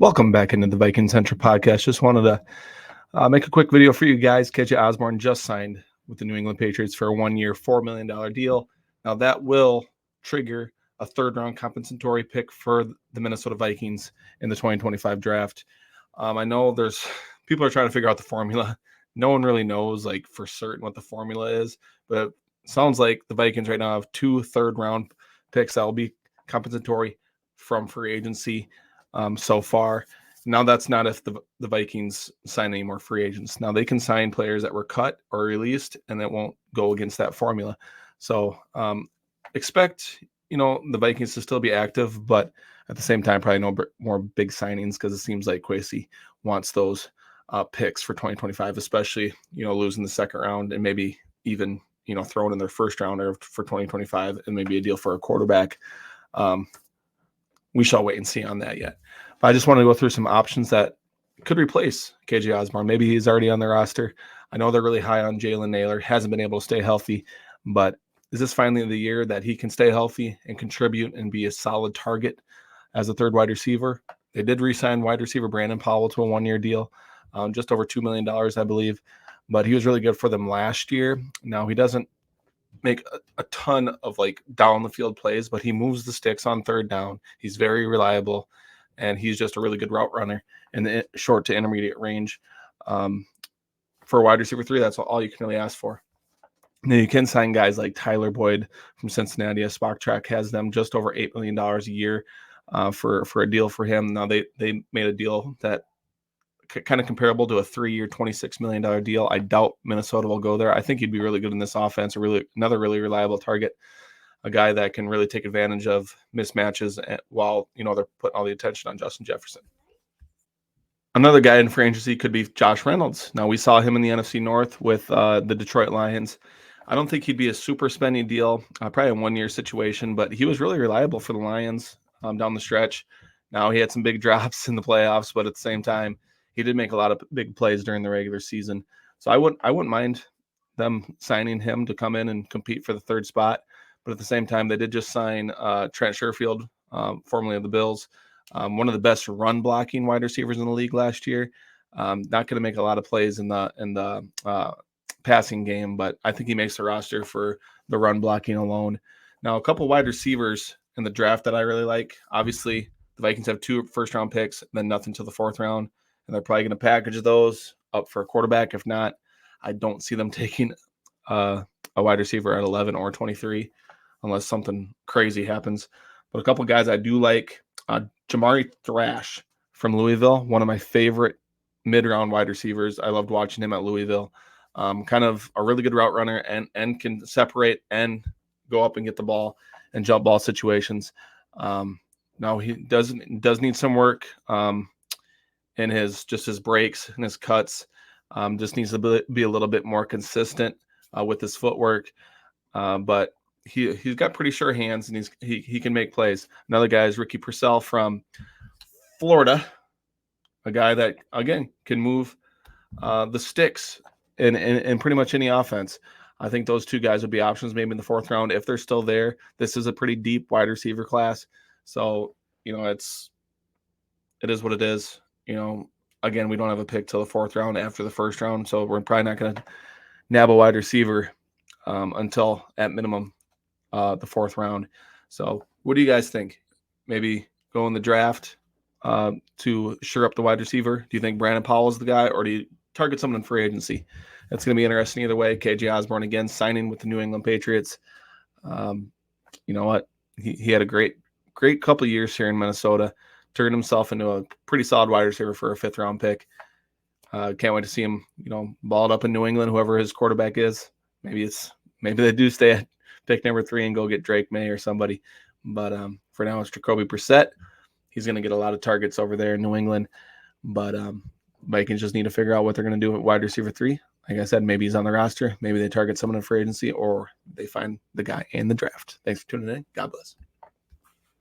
Welcome back into the Vikings Central podcast. Just wanted to make a quick video for you guys. KJ Osborn just signed with the New England Patriots for a 1-year, $4 million deal. Now that will trigger a third-round compensatory pick for the Minnesota Vikings in the 2025 draft. I know there's people are trying to figure out the formula. No one really knows like for certain what the formula is, but it sounds like the Vikings right now have 2 third-round picks that will be compensatory from free agency. So far. Now that's not if the Vikings sign any more free agents. Now they can sign players that were cut or released, and it won't go against that formula. So expect the Vikings to still be active, but at the same time probably no more big signings because it seems like Kwesi wants those picks for 2025, especially losing the second round and maybe even throwing in their first rounder for 2025 and maybe a deal for a quarterback. We shall wait and see on that yet. But I just want to go through some options that could replace KJ Osborn. Maybe he's already on the roster. I know they're really high on Jalen Nailor. Hasn't been able to stay healthy. But is this finally the year that he can stay healthy and contribute and be a solid target as a third wide receiver? They did re-sign wide receiver Brandon Powell to a 1-year deal, just over $2 million, I believe. But he was really good for them last year. Now he doesn't make a ton of like down the field plays, but he moves the sticks on third down. He's very reliable, and he's just a really good route runner in the short to intermediate range. For a wide receiver 3, that's all you can really ask for. Now you can sign guys like Tyler Boyd from Cincinnati. Spock Track has them just over $8 million a year for a deal for him. Now they made a deal that kind of comparable to a 3-year, $26 million deal. I doubt Minnesota will go there. I think he'd be really good in this offense. Another really reliable target, a guy that can really take advantage of mismatches while they're putting all the attention on Justin Jefferson. Another guy in free agency could be Josh Reynolds. Now we saw him in the NFC North with the Detroit Lions. I don't think he'd be a super spending deal, probably a 1-year situation, but he was really reliable for the Lions down the stretch. Now he had some big drops in the playoffs, but at the same time, he did make a lot of big plays during the regular season. So I wouldn't mind them signing him to come in and compete for the third spot. But at the same time, they did just sign Trent Sherfield, formerly of the Bills, one of the best run blocking wide receivers in the league last year. Not going to make a lot of plays in the passing game, but I think he makes the roster for the run blocking alone. Now, a couple wide receivers in the draft that I really like. Obviously, the Vikings have 2 first-round picks, and then nothing till the 4th round. And they're probably going to package those up for a quarterback. If not, I don't see them taking a wide receiver at 11 or 23 unless something crazy happens. But a couple guys I do like, Jamari Thrash from Louisville, one of my favorite mid-round wide receivers. I loved watching him at Louisville. Kind of a really good route runner and can separate and go up and get the ball in jump ball situations. Now he does need some work. In his breaks and his cuts, just needs to be a little bit more consistent with his footwork. But he's got pretty sure hands, and he can make plays. Another guy is Ricky Purcell from Florida, a guy that again can move the sticks in pretty much any offense. I think those 2 guys would be options maybe in the 4th round if they're still there. This is a pretty deep wide receiver class, so it is what it is. Again, we don't have a pick till the 4th round after the 1st round, so we're probably not going to nab a wide receiver until at minimum the 4th round. So what do you guys think? Maybe go in the draft to shore up the wide receiver? Do you think Brandon Powell is the guy, or do you target someone in free agency? It's going to be interesting either way. KJ Osborn again signing with the New England Patriots. You know what? He had a great couple of years here in Minnesota. Turned himself into a pretty solid wide receiver for a 5th round pick. Can't wait to see him, balled up in New England, whoever his quarterback is. Maybe they do stay at pick number 3 and go get Drake May or somebody. But for now, it's Jacoby Brissett. He's going to get a lot of targets over there in New England. But Vikings just need to figure out what they're going to do at wide receiver 3. Like I said, maybe he's on the roster. Maybe they target someone in free agency, or they find the guy in the draft. Thanks for tuning in. God bless.